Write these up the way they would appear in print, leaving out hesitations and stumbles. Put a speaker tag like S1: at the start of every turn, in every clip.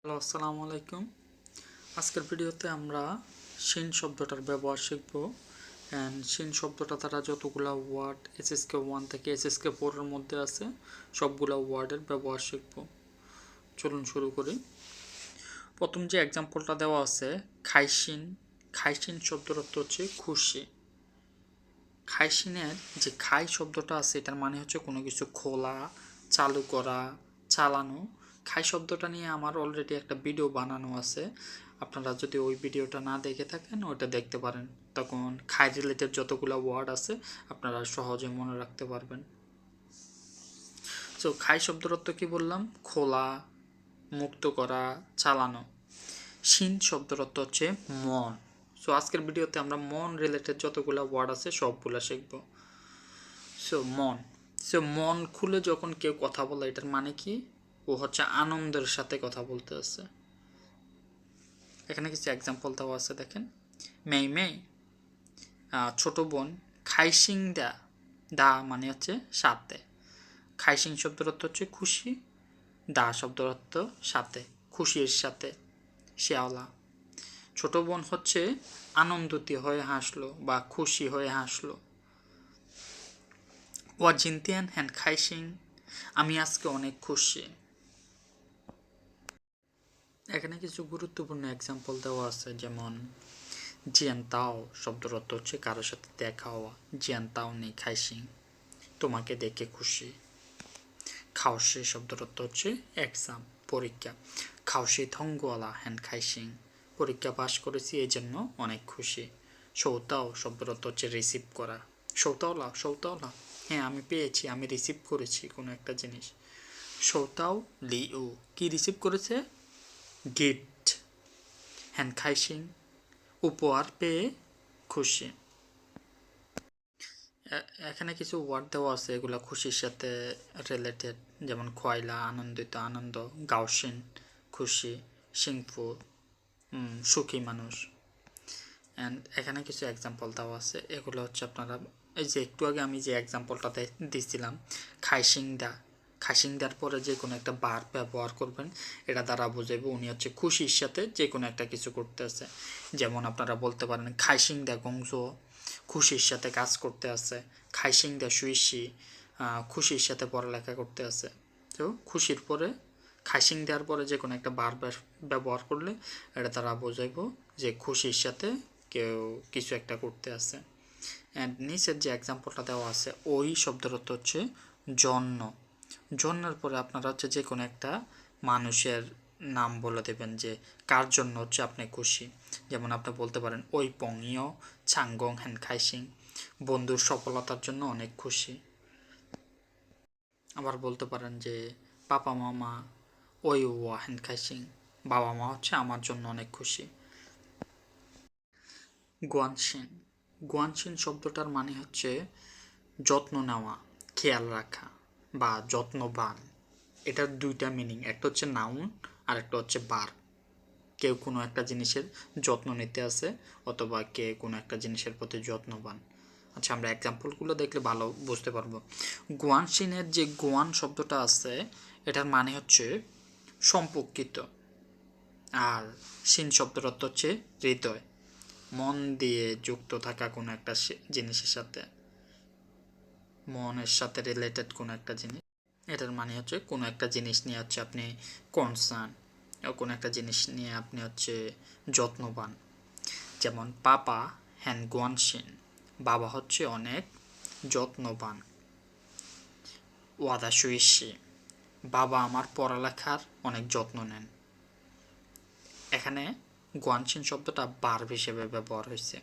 S1: Hello, আসসালামু আলাইকুম। আজকের ভিডিওতে আমরা শিন শব্দটার ব্যবহার শিখব। অ্যান্ড শিন শব্দটা দ্বারা যতগুলো ওয়ার্ড এসএসকে 1 থেকে এসএসকে 4 এর মধ্যে আছে সবগুলো ওয়ার্ডের ব্যবহার শিখব। চলুন শুরু করি। প্রথম যে এক্সাম্পলটা দেওয়া আছে খাইশিন। খাইশিন শব্দর অর্থ হচ্ছে খুশি। খাইশিনের যে খাই শব্দটা আছে এটার মানে হচ্ছে কোনো কিছু খোলা, চালু করা, চালানো। খাই শব্দটা নিয়ে আমার অলরেডি একটা ভিডিও বানানো আছে, আপনারা যদি ওই ভিডিওটা না দেখে থাকেন ওইটা দেখতে পারেন। তখন খাই রিলেটেড যতগুলো ওয়ার্ড আছে আপনারা সহজে মনে রাখতে পারবেন। সো খাই শব্দের অর্থ কী বললাম? খোলা, মুক্ত করা, চালানো। শিন শব্দের অর্থ হচ্ছে মন। সো আজকের ভিডিওতে আমরা মন রিলেটেড যতগুলো ওয়ার্ড আছে সবগুলো শিখব। মন খুলে যখন কেউ কথা বলে এটার মানে কি? ও হচ্ছে আনন্দের সাথে কথা বলতে আছে। এখানে কিছু এক্সাম্পল দেওয়া আছে, দেখেন। মেই মেই ছোট বোন। খাইসিং দা, দা মানে হচ্ছে সাথে। খাইসিং শব্দের অর্থ হচ্ছে খুশি, দা শব্দের অর্থ সাথে, খুশির সাথে। শেওলা ছোট বোন হচ্ছে আনন্দিত হয়ে হাসলো বা খুশি হয়ে হাসলো। ওয়াজিনতিয়ান হ্যান্ড খাইসিং, আমি আজকে অনেক খুশি। এখানে কিছু গুরুত্বপূর্ণ এক্সাম্পল দেওয়া আছে, যেমন জিয়ানতাও শব্দের অর্থ হচ্ছে কারোর সাথে দেখা হওয়া। জিয়ানতাও নেই খাইসিং, তোমাকে দেখে খুশি। খাওসি শব্দের অর্থ হচ্ছে এক্সাম, পরীক্ষা। খাওসি থঙ্গওয়ালা হ্যান্ড খাইসিং, পরীক্ষা পাশ করেছি এই জন্য অনেক খুশি। সৌতাও শব্দের অর্থ হচ্ছে রিসিভ করা। সৌতাওলা, সৌতাওলা, হ্যাঁ আমি পেয়েছি, আমি রিসিভ করেছি কোনো একটা জিনিস। সৌতাও লিউ, কি রিসিভ করেছে? গিফট। হ্যান্ড খাইসিং, উপহার পেয়ে খুশি। এখানে কিছু ওয়ার্ড দেওয়া আছে, এগুলো খুশির সাথে রিলেটেড, যেমন খয়লা আনন্দিত, আনন্দ। গাওসিন খুশি। সিংফু সুখী মানুষ। অ্যান্ড এখানে কিছু এক্সাম্পল দেওয়া আছে, এগুলো হচ্ছে আপনারা এই যে একটু আগে আমি যে এক্সাম্পলটা দিয়েছিলাম খাইসিংদা, খাইসিংদার পরে যে কোনো একটা বার ব্যবহার করবেন, এটা দ্বারা বোঝাবে উনি হচ্ছে খুশির সাথে যে কোনো একটা কিছু করতে আছে। যেমন আপনারা বলতে পারেন খাইসিংদা গংজো, খুশির সাথে কাজ করতে আছে। খাইসিংদা সুইসি, খুশির সাথে পড়ালেখা করতে আছে। তো খুশির পরে খাইসিং দেওয়ার পরে যে কোনো একটা বার ব্যবহার করলে এটা তারা বোঝাইব যে খুশির সাথে কেউ কিছু একটা করতে আছে। অ্যান্ড নিচের যে এক্সাম্পলটা দেওয়া আছে ওই শব্দের অর্থ হচ্ছে জন্য। জন্মের পরে আপনারা হচ্ছে যে কোনো একটা মানুষের নাম বলে দেবেন যে কার জন্য হচ্ছে আপনি খুশি। যেমন আপনি বলতে পারেন ওই পংইও ছাংগং হ্যান খাইসিং, বন্ধুর সফলতার জন্য অনেক খুশি। আবার বলতে পারেন যে পাপা মামা ওই ওয়া হ্যান খাইসিং, বাবা মা হচ্ছে আমার জন্য অনেক খুশি। গুয়ানশিন, গুয়ানশিন শব্দটার মানে হচ্ছে যত্ন নেওয়া, খেয়াল রাখা বা যত্নবান। এটার দুইটা মিনিং, একটা হচ্ছে নাউন আর একটা হচ্ছে বার। কেউ কোনো একটা জিনিসের যত্ন নিতে আসে অথবা কে কোনো একটা জিনিসের প্রতি যত্নবান। আচ্ছা, আমরা এক্সাম্পলগুলো দেখলে ভালো বুঝতে পারবো। গুয়ানশিনের যে গুয়ান শব্দটা আছে এটার মানে হচ্ছে সম্পর্কিত, আর শিন শব্দের অর্থ হচ্ছে হৃদয়, মন দিয়ে যুক্ত থাকা কোনো একটা জিনিসের সাথে, মনের সাথে রিলেটেড কোনো একটা জিনিস। এটার মানে হচ্ছে কোনো একটা জিনিস নিয়ে হচ্ছে আপনি কনসার্ন, কোনো একটা জিনিস নিয়ে আপনি হচ্ছে যত্নবান। যেমন পাপা হ্যান গুয়ানশিন, বাবা হচ্ছে অনেক যত্নবান। ওয়াদা সুইসি, বাবা আমার পড়ালেখার অনেক যত্ন নেন। এখানে গুয়ানশিন শব্দটা বার্ব হিসেবে ব্যবহার হয়েছে।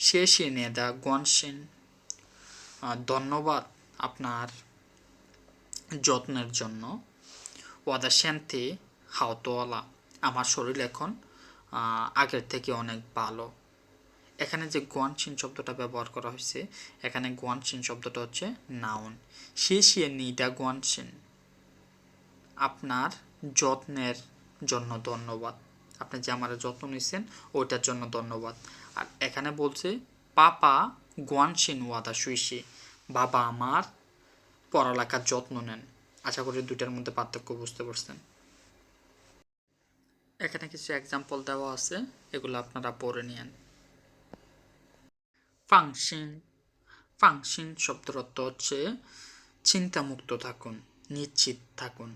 S1: শেষে নেদা গুয়ানশিন, ধন্যবাদ আপনার যত্নের জন্য। ওয়াদা শান্তি হাওতোয়ালা, আমার শরীর এখন আগের থেকে অনেক ভালো। এখানে যে গুয়ানশিন শব্দটা ব্যবহার করা হয়েছে, এখানে গুয়ানশিন শব্দটা হচ্ছে নাউন। শেষিয়ে নিদা গুয়ানশিন, আপনার যত্নের জন্য ধন্যবাদ, আপনি যে আমার যত্ন নিচ্ছেন ওইটার জন্য ধন্যবাদ। আর এখানে বলছে পাপা গুয়ানশিন ওয়াদা সুইসি, বাবা আমার পড়ালেখার যত্ন নেন। আশা করি দুইটার মধ্যে পার্থক্য বুঝতে পারছেন। এখানে কিছু এক্সাম্পল দেওয়া আছে, এগুলো আপনারা পড়ে নিন। ফাংশন, ফাংশন শব্দের অর্থ হচ্ছে চিন্তামুক্ত থাকুন, নিশ্চিত থাকুন।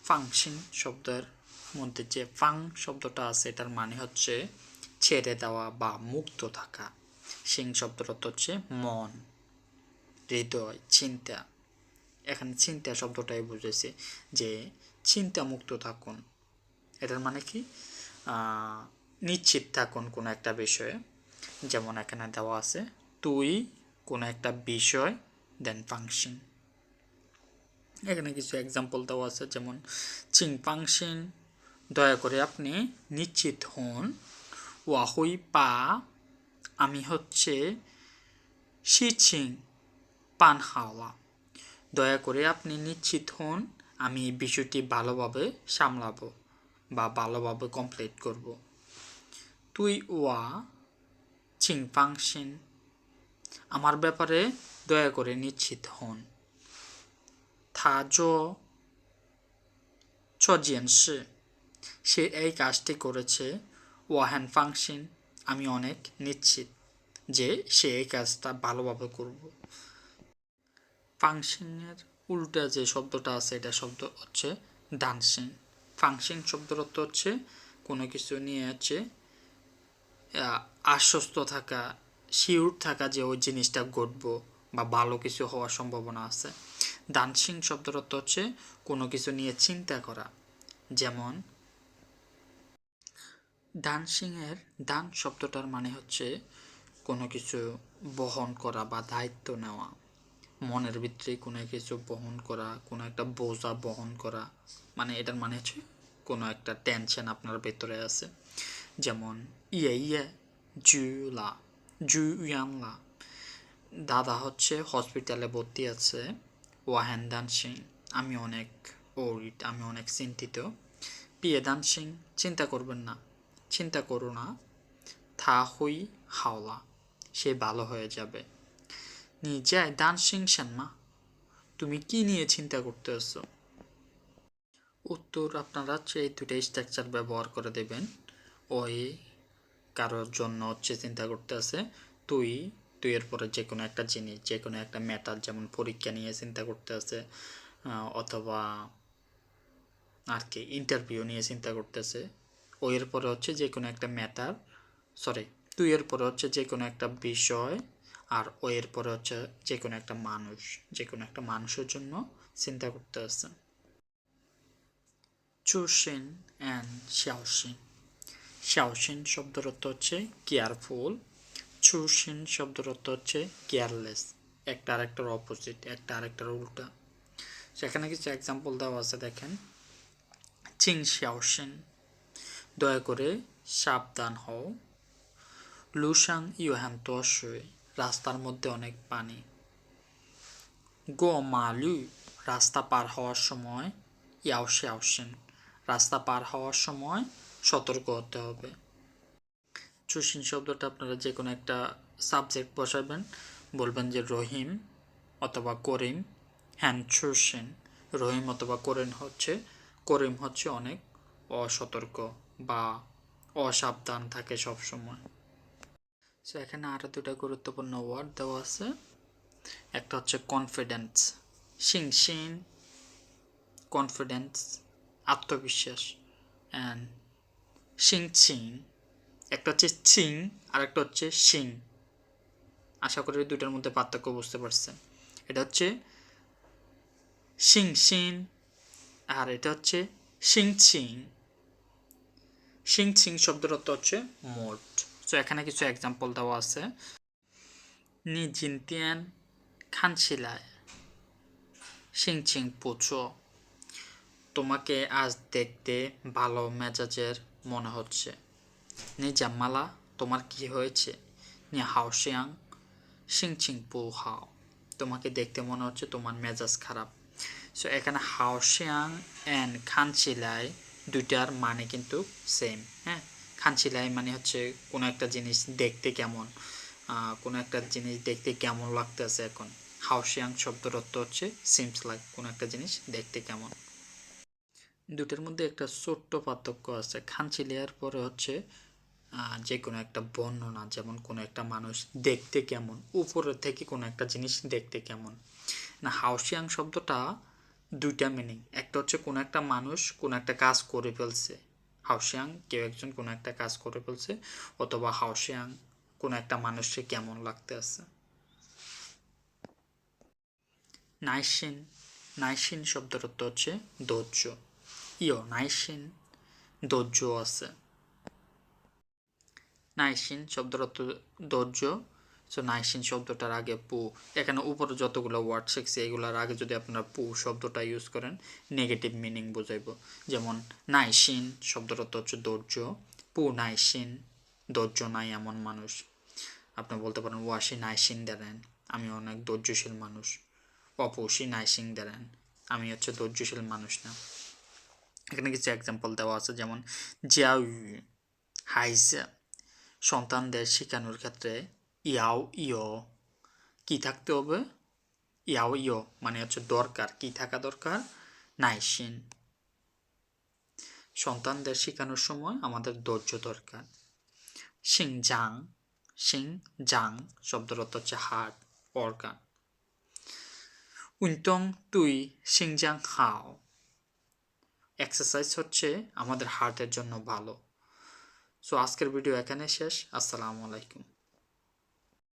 S1: ফাংশন শব্দের মধ্যে যে ফাং শব্দটা আছে এটার মানে হচ্ছে ছেড়ে দেওয়া বা মুক্ত থাকা। সিং শব্দের অর্থ হচ্ছে মন, হৃদয়, চিন্তা। এখানে চিন্তা শব্দটাই বুঝেছে যে চিন্তা মুক্ত থাকুন। এটার মানে কি নিশ্চিত থাকুন কোনো একটা বিষয়ে। যেমন এখানে দেওয়া আছে তুই কোনো একটা বিষয় দেন ফাংশন। এখানে কিছু এক্সাম্পল দেওয়া আছে, যেমন চিং ফাংশন, দয়া করে আপনি নিশ্চিত হন। ওয়াহুই পা, আমি হচ্ছে শিচিং পান হাওয়া, দয়া করে আপনি নিশ্চিত হন আমি এই বিষয়টি ভালোভাবে সামলাবো বা ভালোভাবে কমপ্লিট করব। তুই ওয়া চিং ফাংশন, আমার ব্যাপারে দয়া করে নিশ্চিত হন। থাজো চজিয়েনসি, সে এই কাজটি করেছে। ওয়াহান ফাংশন, আমি অনেক নিশ্চিত যে সে এই কাজটা ভালোভাবে করব। ফাংশনের উল্টা যে শব্দটা আছে এটা শব্দ হচ্ছে ডান্সিং। ফাংশন শব্দের অর্থ হচ্ছে কোনো কিছু নিয়ে হচ্ছে আশ্বস্ত থাকা, শিওর থাকা যে ওই জিনিসটা ঘটবো বা ভালো কিছু হওয়ার সম্ভাবনা আছে। ডান্সিং শব্দের অর্থ হচ্ছে কোনো কিছু নিয়ে চিন্তা করা। যেমন ডান্সিংয়ের ডান শব্দটার মানে হচ্ছে কোনো কিছু বহন করা বা দায়িত্ব নেওয়া, মনের ভিতরে কোনো কিছু বহন করা, কোনো একটা বোঝা বহন করা, মানে এটার মানে হচ্ছে কোনো একটা টেনশন আপনার ভেতরে আছে। যেমন ইয়ে ইয়ে জুলা জুয়ানলা, দাদা হচ্ছে হসপিটালে ভর্তি আছে। ওয়াহেন দানসিং, আমি অনেক ওরিড, আমি অনেক চিন্তিত। পিয়ে দানসিং, চিন্তা করবেন না, চিন্তা করো না। থা হুই হাওলা, সে ভালো হয়ে যাবে। নিজেই দানসিং সেনমা, তুমি কি নিয়ে চিন্তা করতে আসছো? উত্তর আপনারা এই দুটো স্ট্রাকচার ব্যবহার করে দেবেন। ওই কারোর জন্য হচ্ছে চিন্তা করতে আছে তুই, তুইয়ের পরে যে কোনো একটা জিনিস, যে কোনো একটা ম্যাটার, যেমন পরীক্ষা নিয়ে চিন্তা করতে আছে, অথবা আর কি ইন্টারভিউ নিয়ে চিন্তা করতেছে। ওইয়ের পরে হচ্ছে যে কোনো একটা ম্যাটার, সরি তুইয়ের পরে হচ্ছে যে কোনো একটা বিষয়, আর ওইয়ের পরে হচ্ছে যে কোনো একটা মানুষ, যে কোনো একটা মানুষের জন্য চিন্তা করতে আছে। চুশিন অ্যান্ড শাওশিন, শাওশিন শব্দের অর্থ হচ্ছে কেয়ারফুল, চুশিন শব্দের অর্থ হচ্ছে কেয়ারলেস। একটা আরেকটার অপোজিট, একটা আরেকটার উল্টা। সেখানে কিছু এক্সাম্পল দেওয়া আছে, দেখেন। চিং শাওশিন, দয়া করে সাবধান হও। লুসাং ইউহান তোশুই, রাস্তার মধ্যে অনেক পানি। গো মালু, রাস্তা পার হওয়ার সময় ইয়াও শাওশিন, রাস্তা পার হওয়ার সময় সতর্ক হতে হবে। চুশিন শব্দটা আপনারা যে কোনো একটা সাবজেক্ট বসাবেন, বলবেন যে রহিম অথবা করিম। হ্যান চুশিন, রহিম অথবা করিম হচ্ছে অনেক অসতর্ক বা অসাবধান থাকে সব সময়। সো এখানে আরও দুটো গুরুত্বপূর্ণ ওয়ার্ড দেওয়া আছে। একটা হচ্ছে কনফিডেন্স, শিং শিন, কনফিডেন্স আত্মবিশ্বাস, অ্যান্ড শিং চিং, একটা হচ্ছে চিং আর একটা হচ্ছে শিং। আশা করি দুইটার মধ্যে পার্থক্য বুঝতে পারছেন। এটা হচ্ছে শিং শিন আর এটা হচ্ছে শিং চিং। শিং চিং শব্দের অর্থ হচ্ছে মোট। তো এখানে কিছু এক্সাম্পল দেওয়া আছে। নি জিনতিয়ান খানছিলায় শিং চিং পুচো, তোমাকে আজ দেখতে ভালো মেজাজের মনে হচ্ছে। নি জাম্মালা, তোমার কি হয়েছে? নি হাওশিয়াং শিং চিং পু হাও, তোমাকে দেখতে মনে হচ্ছে তোমার মেজাজ খারাপ। সো এখানে হাওশিয়াং অ্যান্ড খানচিলাই দুইটার মানে কিন্তু সেম। হ্যাঁ, খানচিলাই মানে হচ্ছে কোনো একটা জিনিস দেখতে কেমন, কোনো একটা জিনিস দেখতে কেমন লাগতেছে এখন। হাওশিয়াং শব্দের অর্থ হচ্ছে সিমস লাইক, কোনো একটা জিনিস দেখতে কেমন। দুটার মধ্যে একটা ছোট্ট পার্থক্য আছে। খানচিলিয়ার পরে হচ্ছে যে কোনো একটা বর্ণনা, যেমন কোনো একটা মানুষ দেখতে কেমন, উপরের থেকে কোনো একটা জিনিস দেখতে কেমন। না, হাওশিয়াং শব্দটা দুইটা মিনিং। একটা হচ্ছে কোনো একটা মানুষ কোনো একটা কাজ করে ফেলছে, হাওশিয়াং কেউ একজন কোনো একটা কাজ করে ফেলছে, অথবা হাওশিয়াং কোনো একটা মানুষকে কেমন লাগতে আছে। নাইসিন, নাইসিন শব্দের অর্থ হচ্ছে ধৈর্য। নাইসিন ধৈর্য আছে। নাইসিন শব্দের অর্থ ধৈর্য। সো নাইসিন শব্দটার আগে পু, এখানে উপরে যতগুলো ওয়ার্ড শিখছি এগুলোর আগে যদি আপনারা পু শব্দটা ইউজ করেন নেগেটিভ মিনিং বোঝাইব। যেমন নাইসিন শব্দের অর্থ হচ্ছে ধৈর্য, পু নাইসিন ধৈর্য নাই এমন মানুষ। আপনি বলতে পারেন ওয়াশি নাইসিন দেন, আমি অনেক ধৈর্যশীল মানুষ। অপৌষি নাইসিং দেন, আমি হচ্ছে ধৈর্যশীল মানুষ না। এখানে কিছু এক্সাম্পল দেওয়া আছে, যেমন জিয়াউ হাইজা, সন্তানদের শেখানোর ক্ষেত্রে ইয়াও ইয় কী থাকতে হবে, ইয়াও ইয় মানে হচ্ছে দরকার, কী থাকা দরকার, নাইসিন। সন্তানদের শেখানোর সময় আমাদের ধৈর্য দরকার। সিংজাং, সিংজাং শব্দের অর্থ হচ্ছে হার্ট, অর্গান। উনটং তুই সিংজাং হাও, এক্সারসাইজ হচ্ছে আমাদের হার্টের জন্য ভালো। সো আজকের ভিডিও এখানে শেষ। আসসালামু আলাইকুম।